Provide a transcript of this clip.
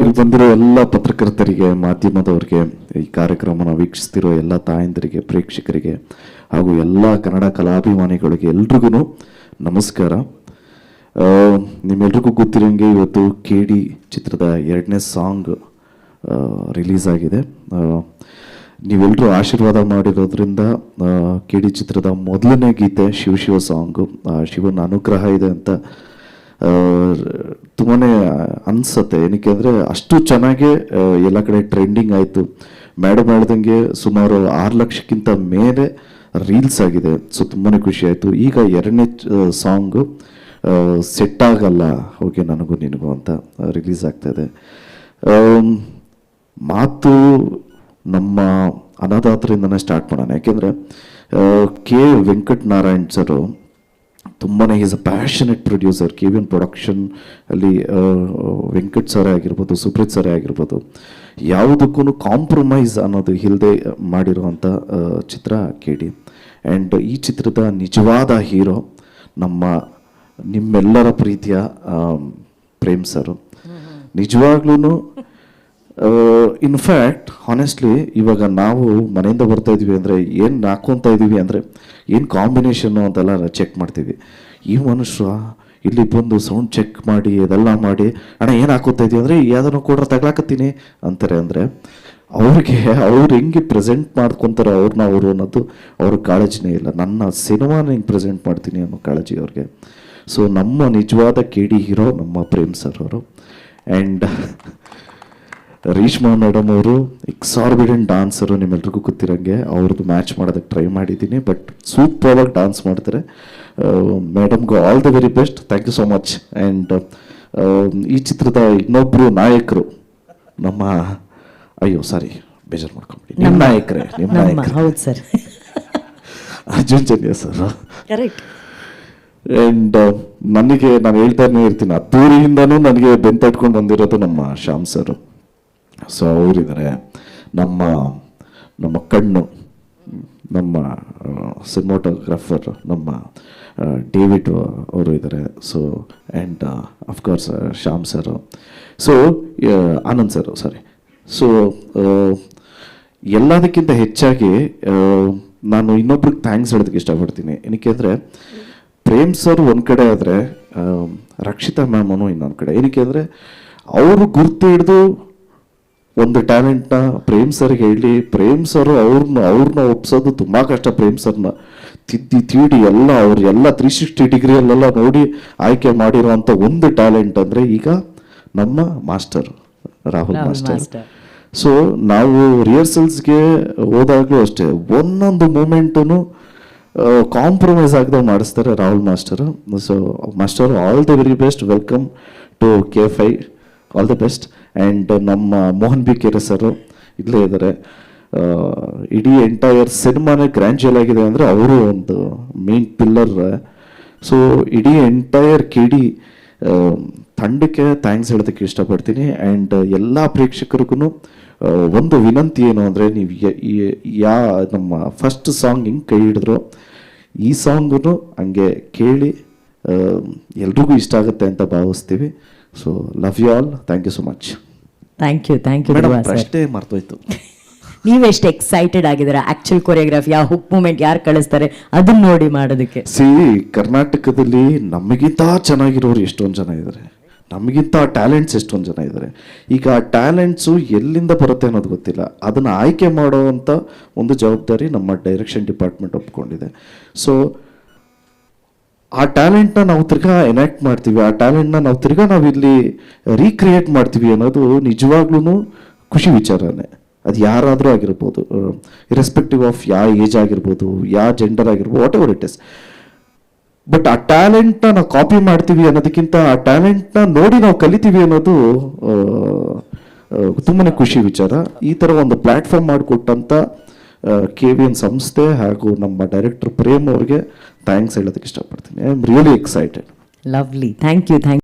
ಇಲ್ಲಿ ಬಂದಿರೋ ಎಲ್ಲ ಪತ್ರಕರ್ತರಿಗೆ, ಮಾಧ್ಯಮದವರಿಗೆ, ಈ ಕಾರ್ಯಕ್ರಮನ ವೀಕ್ಷಿಸ್ತಿರೋ ಎಲ್ಲ ತಾಯಂದಿರಿಗೆ, ಪ್ರೇಕ್ಷಕರಿಗೆ ಹಾಗೂ ಎಲ್ಲ ಕನ್ನಡ ಕಲಾಭಿಮಾನಿಗಳಿಗೆ ಎಲ್ರಿಗೂ ನಮಸ್ಕಾರ. ನಿಮ್ಮೆಲ್ರಿಗೂ ಗೊತ್ತಿರೋಂಗೆ ಇವತ್ತು KD ಚಿತ್ರದ 2ನೇ ಸಾಂಗ್ ರಿಲೀಸ್ ಆಗಿದೆ. ನೀವೆಲ್ಲರೂ ಆಶೀರ್ವಾದ ಮಾಡಿರೋದ್ರಿಂದ KD ಚಿತ್ರದ ಮೊದಲನೇ ಗೀತೆ ಶಿವ ಸಾಂಗು, ಶಿವನ ಅನುಗ್ರಹ ಇದೆ ಅಂತ ತುಂಬಾ ಅನಿಸುತ್ತೆ. ಏನಕ್ಕೆ ಅಂದರೆ ಅಷ್ಟು ಚೆನ್ನಾಗಿ ಎಲ್ಲ ಕಡೆ ಟ್ರೆಂಡಿಂಗ್ ಆಯಿತು. ಮೇಡಮ್ ಹೇಳ್ದಂಗೆ ಸುಮಾರು 6 ಲಕ್ಷಕ್ಕಿಂತ ಮೇಲೆ ರೀಲ್ಸ್ ಆಗಿದೆ. ಸೊ ತುಂಬಾ ಖುಷಿ ಆಯಿತು. ಈಗ 2ನೇ ಸಾಂಗು ಸೆಟ್ ಆಗಲ್ಲ ಓಕೆ ನನಗೂ ನಿನಗೂ ಅಂತ ರಿಲೀಸ್ ಆಗ್ತಾಯಿದೆ. ಮಾತು ನಮ್ಮ ಅನ್ನದಾತರಿಂದನೇ ಸ್ಟಾರ್ಟ್ ಮಾಡೋಣ. ಯಾಕೆಂದರೆ ಕೆ ವೆಂಕಟನಾರಾಯಣ್ ಸರು ತುಂಬಾ is a passionate producer. KVN production ಅಲ್ಲಿ ವೆಂಕಟ್ ಸರೇ ಆಗಿರ್ಬೋದು, ಸುಪ್ರೀತ್ ಸರೇ ಆಗಿರ್ಬೋದು, ಯಾವುದಕ್ಕೂ ಕಾಂಪ್ರಮೈಸ್ ಅನ್ನೋದು ಇಲ್ಲದೆ ಮಾಡಿರುವಂಥ ಚಿತ್ರ KD. ಆ್ಯಂಡ್ ಈ ಚಿತ್ರದ ನಿಜವಾದ ಹೀರೋ ನಿಮ್ಮೆಲ್ಲರ ಪ್ರೀತಿಯ ಪ್ರೇಮ್ ಸರು. ನಿಜವಾಗ್ಲೂ ಇನ್ಫ್ಯಾಕ್ಟ್ ಹಾನೆಸ್ಟ್ಲಿ ಇವಾಗ ನಾವು ಮನೆಯಿಂದ ಬರ್ತಾ ಇದೀವಿ ಅಂದರೆ ಏನು ಹಾಕ್ಕೊತಾ ಇದ್ದೀವಿ ಅಂದರೆ ಏನು ಕಾಂಬಿನೇಷನ್ನು ಅಂತೆಲ್ಲ ಚೆಕ್ ಮಾಡ್ತೀವಿ. ಈ ಮನುಷ್ಯ ಇಲ್ಲಿ ಬಂದು ಸೌಂಡ್ ಚೆಕ್ ಮಾಡಿ ಅದೆಲ್ಲ ಮಾಡಿ ಅಣ್ಣ ಏನು ಹಾಕೋತಾ ಇದೀವಿ ಅಂದರೆ ಯಾವ್ದನ್ನು ಕೂಡ ತಗ್ಲಾಕತ್ತೀನಿ ಅಂತಾರೆ. ಅಂದರೆ ಅವ್ರು ಹೆಂಗೆ ಪ್ರೆಸೆಂಟ್ ಮಾಡ್ಕೊತಾರೆ ಅವರು ಅನ್ನೋದು ಅವ್ರ ಕಾಳಜಿನೇ ಇಲ್ಲ. ನನ್ನ ಸಿನಿಮಾನ ಹೆಂಗೆ ಪ್ರೆಸೆಂಟ್ ಮಾಡ್ತೀನಿ ಅನ್ನೋ ಕಾಳಜಿ ಅವ್ರಿಗೆ. ಸೊ ನಮ್ಮ ನಿಜವಾದ KD ಹೀರೋ ನಮ್ಮ ಪ್ರೇಮ್ ಸರ್ ಅವರು. ಆ್ಯಂಡ್ ರೇಷ್ಮಾ ಮೇಡಮ್ ಅವರು ಎಕ್ಸಾರ್ಬಿಡೆಂಟ್ ಡಾನ್ಸರು, ನಿಮ್ಮೆಲ್ರಿಗೂ ಗೊತ್ತಿರೋಂಗೆ. ಅವ್ರದ್ದು ಮ್ಯಾಚ್ ಮಾಡೋದಕ್ಕೆ ಟ್ರೈ ಮಾಡಿದ್ದೀನಿ, ಬಟ್ ಸೂಪರಾಗಿ ಡಾನ್ಸ್ ಮಾಡ್ತಾರೆ. ಮೇಡಮ್ಗೂ all the very best. Thank you so much. And ಈ ಚಿತ್ರದ ಇನ್ನೊಬ್ಬರು ನಾಯಕರು ಬೇಜಾರು ಮಾಡ್ಕೊಂಬಿಡಿ, ನಿಮ್ಮ ನಾಯಕರೇ ಹೌದು sir, Arjun Janya sir. Correct. And ನಾನು ಹೇಳ್ತಾನೆ ಇರ್ತೀನಿ, ಅದ್ದೂರಿಯಿಂದನೂ ನನಗೆ ಬೆಂತಟ್ಕೊಂಡು ಬಂದಿರೋದು ನಮ್ಮ ಶ್ಯಾಮ್ ಸರು. ಸೊ ಅವರಿದ್ದಾರೆ. ನಮ್ಮ ಕಣ್ಣು, ನಮ್ಮ ಸಿನಿಮಾಟೋಗ್ರಾಫರ್ ನಮ್ಮ ಡೇವಿಡ್ ಅವರು ಇದ್ದಾರೆ. So and of course Shyam sir. So Anand sir, so ಎಲ್ಲದಕ್ಕಿಂತ ಹೆಚ್ಚಾಗಿ ನಾನು ಇನ್ನೊಬ್ರಿಗೆ ಥ್ಯಾಂಕ್ಸ್ ಹೇಳೋದಕ್ಕೆ ಇಷ್ಟಪಡ್ತೀನಿ. ಏನಕ್ಕೆ ಅಂದರೆ ಪ್ರೇಮ್ ಸರ್ ಒಂದು ಕಡೆ ಆದರೆ ರಕ್ಷಿತಾ ಮ್ಯಾಮನು ಇನ್ನೊಂದು ಕಡೆ. ಏನಕ್ಕೆ ಅಂದರೆ ಅವರು ಗುರ್ತು ಹಿಡಿದು ಒಂದು ಟ್ಯಾಲೆಂಟ್ನ ಪ್ರೇಮ್ ಸರ್ಗೆ ಹೇಳಿ, ಪ್ರೇಮ್ ಸರ್ ಅವ್ರನ್ನ ಒಪ್ಸೋದು ತುಂಬ ಕಷ್ಟ. ಪ್ರೇಮ್ ಸರ್ನ ತೀಡಿ ಎಲ್ಲ 360 ಡಿಗ್ರಿಯಲ್ಲೆಲ್ಲ ನೋಡಿ ಆಯ್ಕೆ ಮಾಡಿರೋವಂಥ ಒಂದು ಟ್ಯಾಲೆಂಟ್ ಅಂದರೆ ಈಗ ನಮ್ಮ ಮಾಸ್ಟರ್ ರಾಹುಲ್ ಮಾಸ್ಟರ್. ಸೊ ನಾವು ರಿಹರ್ಸಲ್ಸ್ಗೆ ಹೋದಾಗಲೂ ಅಷ್ಟೇ ಒಂದೊಂದು ಮೂಮೆಂಟೂ ಕಾಂಪ್ರಮೈಸ್ ಆಗದೆ ಮಾಡಿಸ್ತಾರೆ Rahul master. So master all the very best. Welcome to K5, all the best. And ನಮ್ಮ ಮೋಹನ್ ಬಿ ಕೆರೆ ಸರು ಇಲ್ಲೇ ಇದ್ದಾರೆ. ಇಡೀ ಎಂಟೈರ್ ಸಿನಿಮಾನೇ ಗ್ರ್ಯಾಂಡ್ಜುಯಲ್ ಆಗಿದೆ ಅಂದರೆ ಅವರು ಒಂದು ಮೇನ್ ಪಿಲ್ಲರ್. ಸೊ ಇಡೀ ಎಂಟೈರ್ KD ತಂಡಕ್ಕೆ ಥ್ಯಾಂಕ್ಸ್ ಹೇಳೋದಕ್ಕೆ ಇಷ್ಟಪಡ್ತೀನಿ. ಆ್ಯಂಡ್ ಎಲ್ಲ ಪ್ರೇಕ್ಷಕರಿಗೂ ಒಂದು ವಿನಂತಿ ಏನು ಅಂದರೆ, ನೀವು ನಮ್ಮ ಫಸ್ಟ್ ಸಾಂಗ್ ಹಿಂಗೆ ಕೈ ಹಿಡಿದ್ರು ಈ ಸಾಂಗು ಹಂಗೆ ಕೇಳಿ ಎಲ್ರಿಗೂ ಇಷ್ಟ ಆಗುತ್ತೆ ಅಂತ ಭಾವಿಸ್ತೀವಿ. So love you all. Thank you so much. Thank you madam. ಅಷ್ಟೇ ಮರ್ತೋಯ್ತು, ನೀವೆಷ್ಟು ಎಕ್ಸೈಟೆಡ್ ಆಗಿದ್ದೀರಾ ಆಕ್ಚುಲ್ ಕೊರಿಯೋಗ್ರಾಫಿ, ಆ ಹುಕ್ ಮೂಮೆಂಟ್ ಯಾರು ಕಳಿಸ್ತಾರೆ ಅದನ್ನ ನೋಡಿ ಮಾಡೋದಕ್ಕೆ. ಕರ್ನಾಟಕದಲ್ಲಿ ನಮಗಿಂತ ಚೆನ್ನಾಗಿರೋರು ಎಷ್ಟೊಂದು ಜನ ಇದ್ದಾರೆ, ನಮಗಿಂತ ಟ್ಯಾಲೆಂಟ್ಸ್ ಎಷ್ಟೊಂದು ಜನ ಇದ್ದಾರೆ. ಈಗ ಆ ಟ್ಯಾಲೆಂಟ್ಸು ಎಲ್ಲಿಂದ ಬರುತ್ತೆ ಅನ್ನೋದು ಗೊತ್ತಿಲ್ಲ. ಅದನ್ನು ಆಯ್ಕೆ ಮಾಡೋವಂಥ ಒಂದು ಜವಾಬ್ದಾರಿ ನಮ್ಮ ಡೈರೆಕ್ಷನ್ ಡಿಪಾರ್ಟ್ಮೆಂಟ್ ಒಪ್ಕೊಂಡಿದೆ. ಸೊ ಆ ಟ್ಯಾಲೆಂಟ್ನ ನಾವು ತಿರ್ಗಾ ಎನಾಕ್ಟ್ ಮಾಡ್ತೀವಿ, ಆ ಟ್ಯಾಲೆಂಟ್ನ ನಾವು ತಿರ್ಗಾ ಇಲ್ಲಿ ರೀಕ್ರಿಯೇಟ್ ಮಾಡ್ತೀವಿ ಅನ್ನೋದು ನಿಜವಾಗ್ಲೂ ಖುಷಿ ವಿಚಾರನೇ. ಅದು ಯಾರಾದರೂ ಆಗಿರ್ಬೋದು, ಇರೆಸ್ಪೆಕ್ಟಿವ್ ಆಫ್ ಯಾವ ಏಜ್ ಆಗಿರ್ಬೋದು, ಯಾವ ಜೆಂಡರ್ ಆಗಿರ್ಬೋದು, what ever it is. But ಆ ಟ್ಯಾಲೆಂಟ್ನ ನಾವು ಕಾಪಿ ಮಾಡ್ತೀವಿ ಅನ್ನೋದಕ್ಕಿಂತ ಆ ಟ್ಯಾಲೆಂಟ್ನ ನೋಡಿ ನಾವು ಕಲಿತೀವಿ ಅನ್ನೋದು ತುಂಬಾ ಖುಷಿ ವಿಚಾರ. ಈ ಥರ ಒಂದು ಪ್ಲ್ಯಾಟ್ಫಾರ್ಮ್ ಮಾಡಿಕೊಟ್ಟಂಥ KVN ಸಂಸ್ಥೆ ಹಾಗೂ ನಮ್ಮ ಡೈರೆಕ್ಟರ್ ಪ್ರೇಮ್ ಅವ್ರಿಗೆ ಥ್ಯಾಂಕ್ಸ್ ಹೇಳೋದಕ್ಕೆ ಇಷ್ಟಪಡ್ತೀನಿ. I am really excited. Lovely. Thank you.